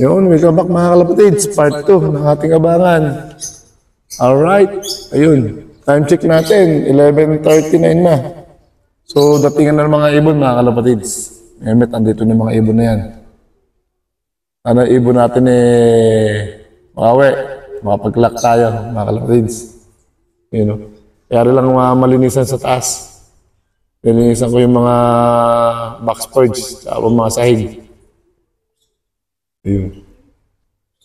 Yun, welcome back mga kalapatids. Part 2 ng ating abangan. Alright, ayun. Time check natin, 11:39 na. So, datingan na ng mga ibon mga kalapatids. Ngayon, andito na yung mga ibon na yan. Ano, ibon natin makawi. Makapag-lock tayo mga kalapatids. Yun, no? Kaya rin lang malinisan sa taas. Linisan ko yung mga box purge, tsaka mga sahig. Ayun.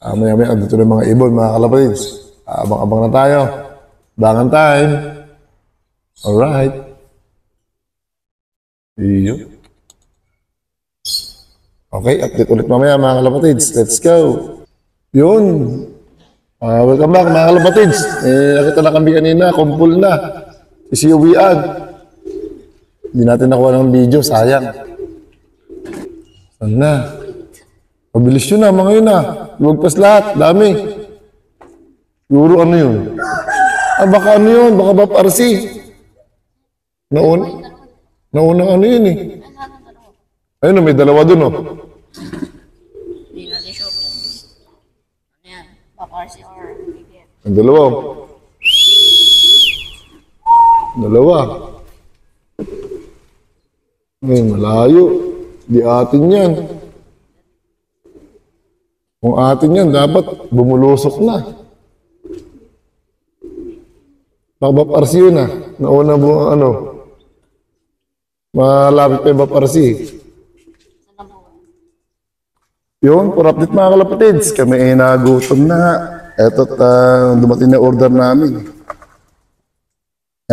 Maya-maya, andito na yung mga ibon, mga kalapatids. Abang-abang na tayo. Bangan time. Alright. Ayun. Okay, update ulit mamaya, mga kalapatids. Let's go. Yun. Welcome back, mga kalapatids. Nakita na kami kanina, kumpul na. Isiuwian. Hindi natin nakuha ng video, sayang. Saan na? Mabilis yun na, mga yun na. Luwagpas lahat, dami. Siguro ano yun? Baka ano yun, baka Bap RC. Naunang ano yun eh. Ayun, may dalawa dun oh. Hindi natin show. Ano yan? Bap RC or BBM? Ang dalawa. Dalawa. Ay, malayo. Di atin yan. Kung atin yan, dapat bumulusok na. Bap RC yun ah. Nauna mo ano. Malapit pa yung Bap RC. Yun, for update mga kalapatids. Kami ay nagutom na nga. Eto't dumating na order namin.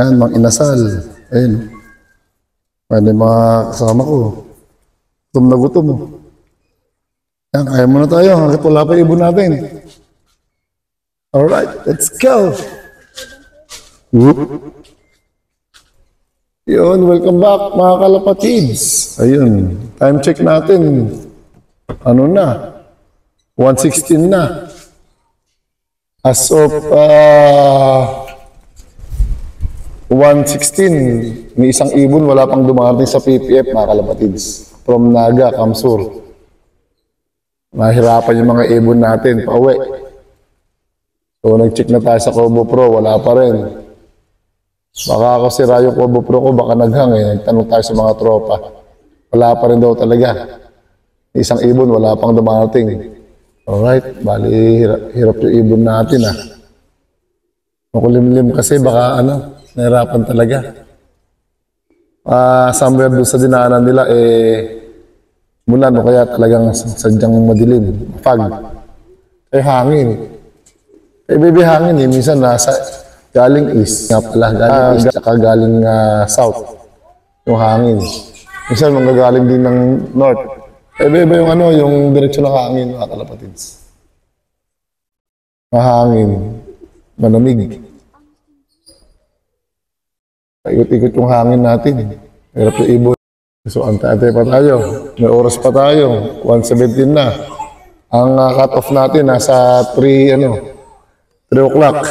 Yan, mang inasal. Ayun. Pwede mga kasama ko. Gutom na gutom. Yan, kaya muna tayo. Hanggat wala pa ibon natin. Alright, let's go. Whoop. Yun, welcome back mga kalapatids. Ayun, time check natin. Ano na? 1:16 na. As of 1:16, may isang ibon wala pang dumarating sa PPF mga kalapatids. From Naga, Kamsur. Mahirapan yung mga ibon natin pauwi. So nag-check na tayo sa Kobo Pro, wala pa rin. Baka ako sira yung Kobo Pro ko, baka naghang eh. Nagtanong tayo sa mga tropa. Wala pa rin daw talaga. Isang ibon, wala pang dumarating. Alright, bali hirap yung ibon natin ah. Makulimlim kasi baka ano, nahirapan talaga. Somewhere doon sa dinaanan nila mulan o kaya talagang sadyang madilim. Fog. Hangin. Baby hangin minsan nasa galing east nga pala, galing east tsaka galing south. Yung hangin. Minsan manggagaling din ng north. Iba yung ano, yung direksyon ng hangin, mga kalapatids. Mahangin, malamig. Ikot-ikot yung hangin natin. Hirap yung ibon. So, antay-antay pa tayo. May oras pa tayo. 1:17 na. Ang cut-off natin, nasa 3 o'clock.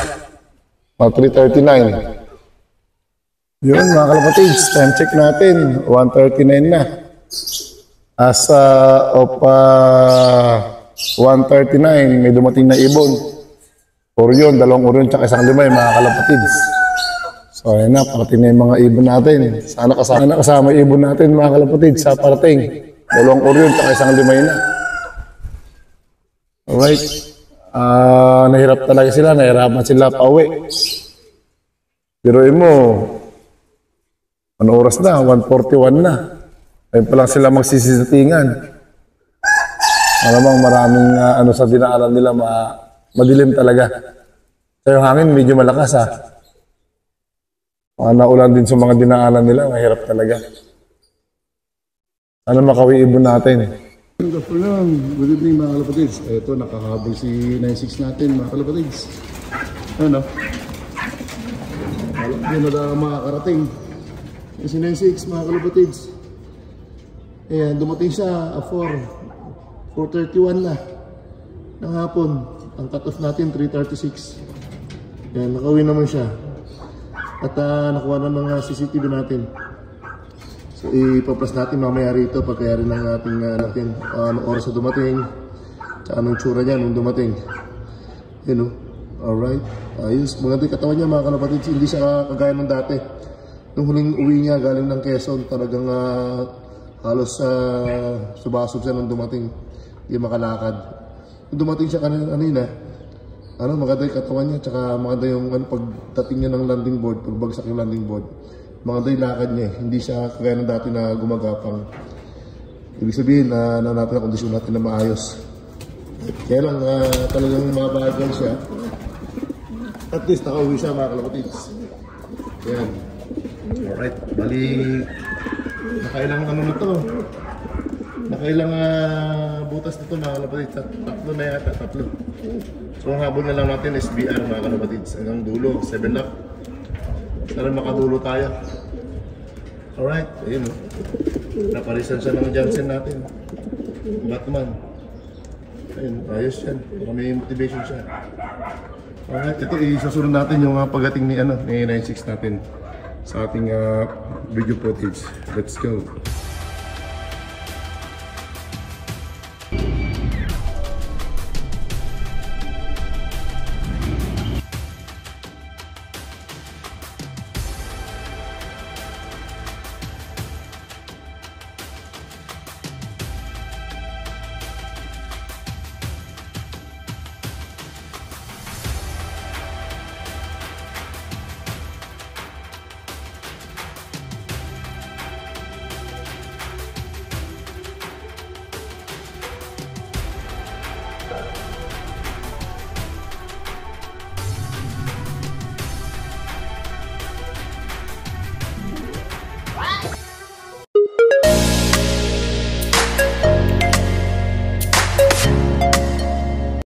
3:39. Yun, mga kalapatids. Time check natin. 1:39 na. As of 1:39, may dumating na ibon. Orion, 2 Orion, tsaka 1 Limay, mga kalapatids. So, ayan na, parating na yung mga ibon natin. Sana kasama ibon natin, mga kalapatids, sa parating. 2 Orion, tsaka 1 Limay na. Alright. Nahirap talaga sila, nahirapan sila pauwi. Biruin mo, ano oras na? 1:41 na. Ayun pa lang sila magsisitingan. Malamang maraming sa dinaanan nila madilim talaga. So yung hangin medyo malakas naulan din sa mga dinaanan nila, mahirap talaga. Ano makawi ibon natin? Good afternoon, good evening mga kalapatids. Ito nakahabol si 96 natin mga kalapatids. Ano? Hindi na makakarating. Si 96 mga kalapatids. Ayan, dumating siya 4:31 na ng hapon. Ang cut-off natin 3:36. Ayan, nakawin naman siya. At nakuha na ng CCTV natin. So ipa-plus natin mamaya rito pagkayari ng ating natin anong oras na dumating. Tsaka anong tsura niya nung dumating. Yun o. Alright. Ayos. Maganda yung katawan niya mga kalapatids. Hindi siya kagaya ng dati. Nung huling uwi niya galing ng Quezon, talagang halos subasod siya nung dumating. Hindi makalakad. Nung dumating siya kanina, maganda yung katawan niya. Tsaka maganda yung pagdating niya ng landing board, pagbagsak yung landing board. Maganda yung lakad niya. Hindi siya kagaya ng dati na gumagapang. Ibig sabihin na natin ang kondisyon natin na maayos. Kaya lang talagang mabagal siya. At least nakauwi siya mga kalapatids. Yan. Alright. Bali, nakailang na to. Nakailang butas na to mga kalapatids. Tatlo na yata, tatlo. So ang habol na lang natin SBR mga kalapatids. Hanggang dulo, 7 up. Sana makadulo tayo. Alright, ayun o. Naparisan siya ng Johnson natin. Batman. Ayun, ayos yan. Baka may motivation siya. Alright, ito isasunod natin yung pagdating ni 96 natin sa ating video footage. Let's go.